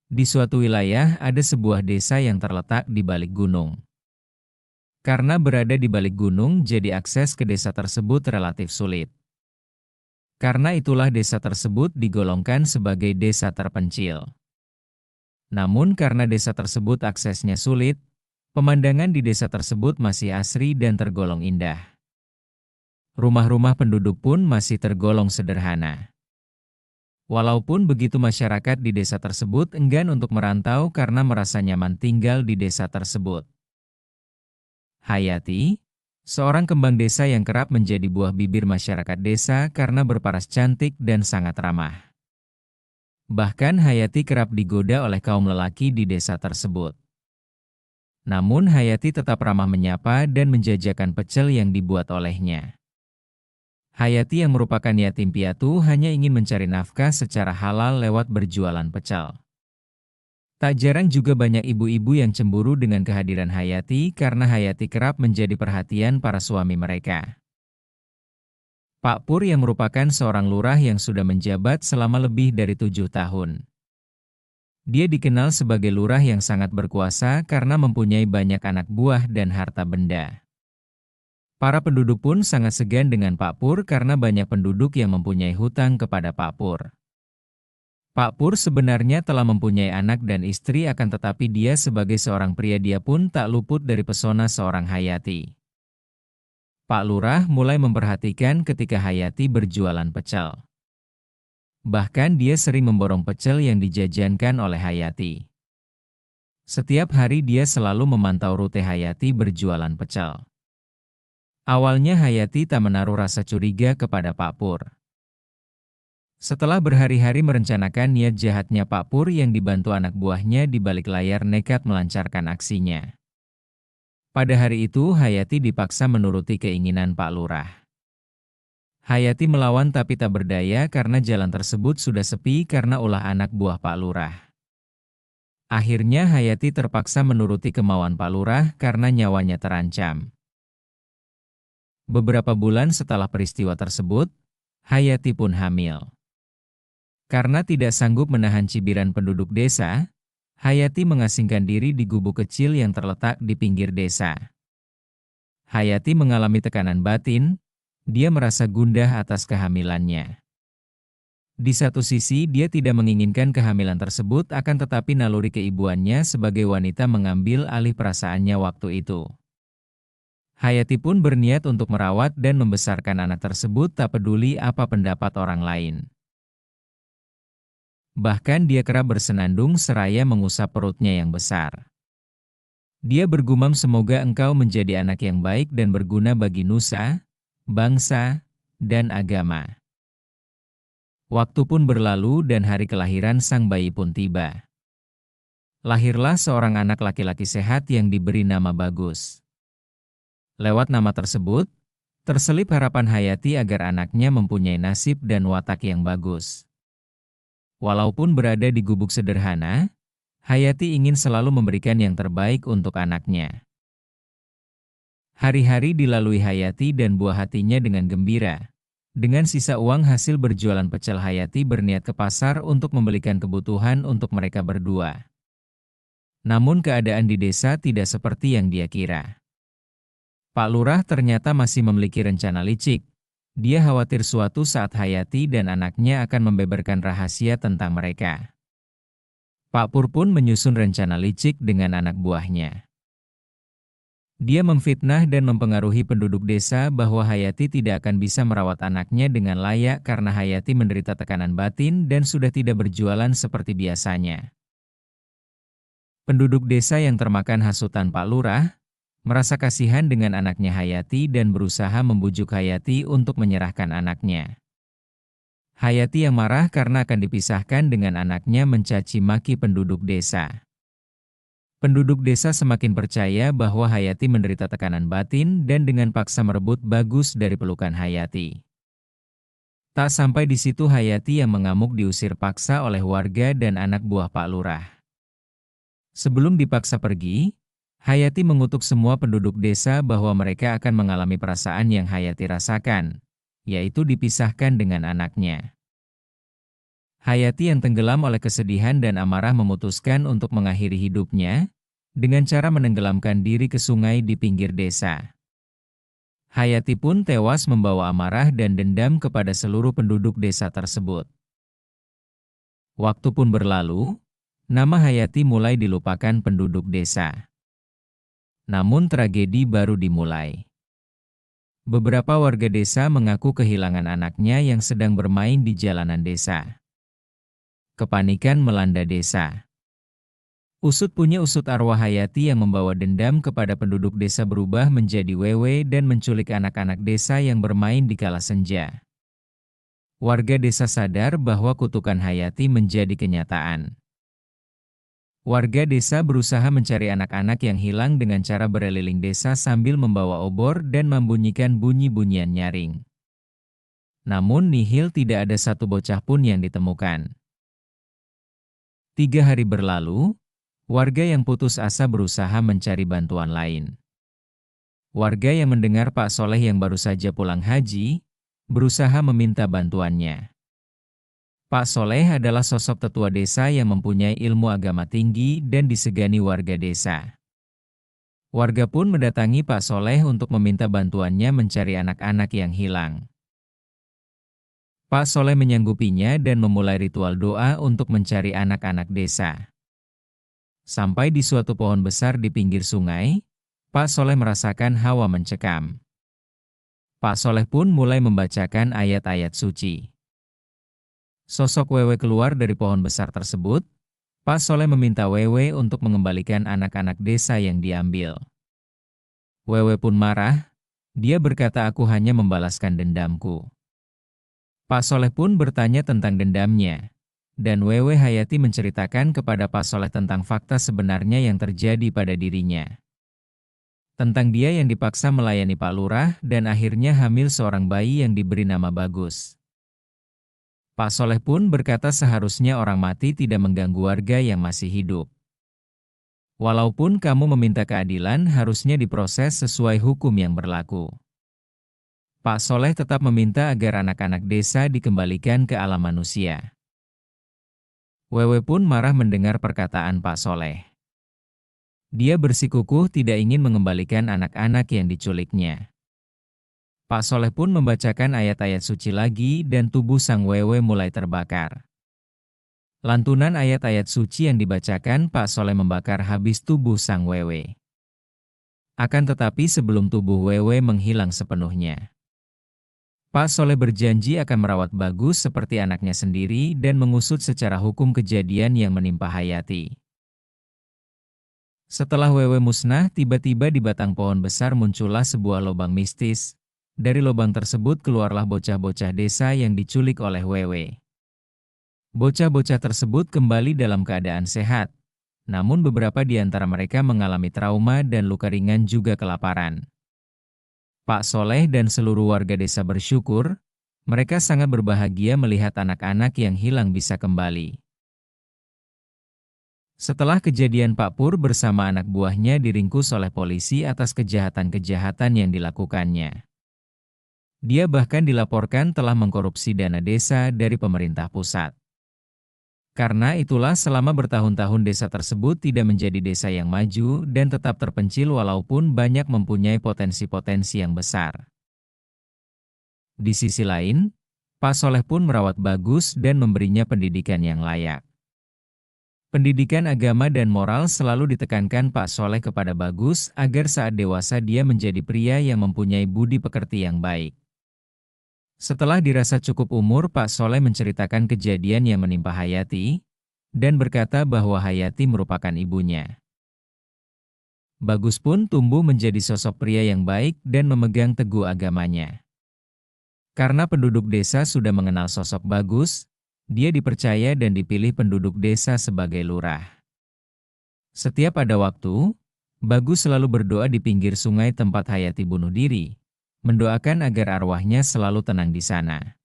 Di suatu wilayah ada sebuah desa yang terletak di balik gunung. Karena berada di balik gunung, jadi akses ke desa tersebut relatif sulit. Karena itulah desa tersebut digolongkan sebagai desa terpencil. Namun karena desa tersebut aksesnya sulit, pemandangan di desa tersebut masih asri dan tergolong indah. Rumah-rumah penduduk pun masih tergolong sederhana. Walaupun begitu, masyarakat di desa tersebut enggan untuk merantau karena merasa nyaman tinggal di desa tersebut. Hayati, seorang kembang desa yang kerap menjadi buah bibir masyarakat desa karena berparas cantik dan sangat ramah. Bahkan Hayati kerap digoda oleh kaum lelaki di desa tersebut. Namun Hayati tetap ramah menyapa dan menjajakan pecel yang dibuat olehnya. Hayati yang merupakan yatim piatu hanya ingin mencari nafkah secara halal lewat berjualan pecel. Tak jarang juga banyak ibu-ibu yang cemburu dengan kehadiran Hayati karena Hayati kerap menjadi perhatian para suami mereka. Pak Pur yang merupakan seorang lurah yang sudah menjabat selama lebih dari 7 tahun. Dia dikenal sebagai lurah yang sangat berkuasa karena mempunyai banyak anak buah dan harta benda. Para penduduk pun sangat segan dengan Pak Pur karena banyak penduduk yang mempunyai hutang kepada Pak Pur. Pak Pur sebenarnya telah mempunyai anak dan istri, akan tetapi dia sebagai seorang pria dia pun tak luput dari pesona seorang Hayati. Pak Lurah mulai memperhatikan ketika Hayati berjualan pecel. Bahkan dia sering memborong pecel yang dijajankan oleh Hayati. Setiap hari dia selalu memantau rute Hayati berjualan pecel. Awalnya Hayati tak menaruh rasa curiga kepada Pak Pur. Setelah berhari-hari merencanakan niat jahatnya Pak Pur yang dibantu anak buahnya di balik layar nekat melancarkan aksinya. Pada hari itu Hayati dipaksa menuruti keinginan Pak Lurah. Hayati melawan tapi tak berdaya karena jalan tersebut sudah sepi karena ulah anak buah Pak Lurah. Akhirnya Hayati terpaksa menuruti kemauan Pak Lurah karena nyawanya terancam. Beberapa bulan setelah peristiwa tersebut, Hayati pun hamil. Karena tidak sanggup menahan cibiran penduduk desa, Hayati mengasingkan diri di gubuk kecil yang terletak di pinggir desa. Hayati mengalami tekanan batin, dia merasa gundah atas kehamilannya. Di satu sisi dia tidak menginginkan kehamilan tersebut, akan tetapi naluri keibuannya sebagai wanita mengambil alih perasaannya waktu itu. Hayati pun berniat untuk merawat dan membesarkan anak tersebut tak peduli apa pendapat orang lain. Bahkan dia kerap bersenandung seraya mengusap perutnya yang besar. Dia bergumam, semoga engkau menjadi anak yang baik dan berguna bagi nusa, bangsa, dan agama. Waktu pun berlalu dan hari kelahiran sang bayi pun tiba. Lahirlah seorang anak laki-laki sehat yang diberi nama Bagus. Lewat nama tersebut, terselip harapan Hayati agar anaknya mempunyai nasib dan watak yang bagus. Walaupun berada di gubuk sederhana, Hayati ingin selalu memberikan yang terbaik untuk anaknya. Hari-hari dilalui Hayati dan buah hatinya dengan gembira. Dengan sisa uang hasil berjualan pecel, Hayati berniat ke pasar untuk membelikan kebutuhan untuk mereka berdua. Namun keadaan di desa tidak seperti yang dia kira. Pak Lurah ternyata masih memiliki rencana licik. Dia khawatir suatu saat Hayati dan anaknya akan membeberkan rahasia tentang mereka. Pak Pur pun menyusun rencana licik dengan anak buahnya. Dia memfitnah dan mempengaruhi penduduk desa bahwa Hayati tidak akan bisa merawat anaknya dengan layak karena Hayati menderita tekanan batin dan sudah tidak berjualan seperti biasanya. Penduduk desa yang termakan hasutan Pak Lurah merasa kasihan dengan anaknya Hayati dan berusaha membujuk Hayati untuk menyerahkan anaknya. Hayati yang marah karena akan dipisahkan dengan anaknya mencaci maki penduduk desa. Penduduk desa semakin percaya bahwa Hayati menderita tekanan batin dan dengan paksa merebut Bagus dari pelukan Hayati. Tak sampai di situ, Hayati yang mengamuk diusir paksa oleh warga dan anak buah Pak Lurah. Sebelum dipaksa pergi, Hayati mengutuk semua penduduk desa bahwa mereka akan mengalami perasaan yang Hayati rasakan, yaitu dipisahkan dengan anaknya. Hayati yang tenggelam oleh kesedihan dan amarah memutuskan untuk mengakhiri hidupnya dengan cara menenggelamkan diri ke sungai di pinggir desa. Hayati pun tewas membawa amarah dan dendam kepada seluruh penduduk desa tersebut. Waktu pun berlalu, nama Hayati mulai dilupakan penduduk desa. Namun tragedi baru dimulai. Beberapa warga desa mengaku kehilangan anaknya yang sedang bermain di jalanan desa. Kepanikan melanda desa. Usut punya usut arwah Hayati yang membawa dendam kepada penduduk desa berubah menjadi wewe dan menculik anak-anak desa yang bermain di kala senja. Warga desa sadar bahwa kutukan Hayati menjadi kenyataan. Warga desa berusaha mencari anak-anak yang hilang dengan cara berkeliling desa sambil membawa obor dan membunyikan bunyi-bunyian nyaring. Namun nihil, tidak ada satu bocah pun yang ditemukan. 3 hari berlalu, warga yang putus asa berusaha mencari bantuan lain. Warga yang mendengar Pak Soleh yang baru saja pulang haji, berusaha meminta bantuannya. Pak Soleh adalah sosok tetua desa yang mempunyai ilmu agama tinggi dan disegani warga desa. Warga pun mendatangi Pak Soleh untuk meminta bantuannya mencari anak-anak yang hilang. Pak Soleh menyanggupinya dan memulai ritual doa untuk mencari anak-anak desa. Sampai di suatu pohon besar di pinggir sungai, Pak Soleh merasakan hawa mencekam. Pak Soleh pun mulai membacakan ayat-ayat suci. Sosok Wewe keluar dari pohon besar tersebut. Pak Soleh meminta Wewe untuk mengembalikan anak-anak desa yang diambil. Wewe pun marah. Dia berkata, "Aku hanya membalaskan dendamku." Pak Soleh pun bertanya tentang dendamnya, dan Wewe Hayati menceritakan kepada Pak Soleh tentang fakta sebenarnya yang terjadi pada dirinya. Tentang dia yang dipaksa melayani Pak Lurah dan akhirnya hamil seorang bayi yang diberi nama Bagus. Pak Soleh pun berkata seharusnya orang mati tidak mengganggu warga yang masih hidup. Walaupun kamu meminta keadilan, harusnya diproses sesuai hukum yang berlaku. Pak Soleh tetap meminta agar anak-anak desa dikembalikan ke alam manusia. Wewe pun marah mendengar perkataan Pak Soleh. Dia bersikukuh tidak ingin mengembalikan anak-anak yang diculiknya. Pak Soleh pun membacakan ayat-ayat suci lagi dan tubuh sang Wewe mulai terbakar. Lantunan ayat-ayat suci yang dibacakan Pak Soleh membakar habis tubuh sang Wewe. Akan tetapi sebelum tubuh Wewe menghilang sepenuhnya, Pak Soleh berjanji akan merawat Bagus seperti anaknya sendiri dan mengusut secara hukum kejadian yang menimpa Hayati. Setelah Wewe musnah, tiba-tiba di batang pohon besar muncullah sebuah lubang mistis. Dari lubang tersebut keluarlah bocah-bocah desa yang diculik oleh Wewe. Bocah-bocah tersebut kembali dalam keadaan sehat, namun beberapa di antara mereka mengalami trauma dan luka ringan juga kelaparan. Pak Soleh dan seluruh warga desa bersyukur, mereka sangat berbahagia melihat anak-anak yang hilang bisa kembali. Setelah kejadian, Pak Pur bersama anak buahnya diringkus oleh polisi atas kejahatan-kejahatan yang dilakukannya. Dia bahkan dilaporkan telah mengkorupsi dana desa dari pemerintah pusat. Karena itulah selama bertahun-tahun desa tersebut tidak menjadi desa yang maju dan tetap terpencil walaupun banyak mempunyai potensi-potensi yang besar. Di sisi lain, Pak Soleh pun merawat Bagus dan memberinya pendidikan yang layak. Pendidikan agama dan moral selalu ditekankan Pak Soleh kepada Bagus agar saat dewasa dia menjadi pria yang mempunyai budi pekerti yang baik. Setelah dirasa cukup umur, Pak Soleh menceritakan kejadian yang menimpa Hayati dan berkata bahwa Hayati merupakan ibunya. Bagus pun tumbuh menjadi sosok pria yang baik dan memegang teguh agamanya. Karena penduduk desa sudah mengenal sosok Bagus, dia dipercaya dan dipilih penduduk desa sebagai lurah. Setiap ada waktu, Bagus selalu berdoa di pinggir sungai tempat Hayati bunuh diri, mendoakan agar arwahnya selalu tenang di sana.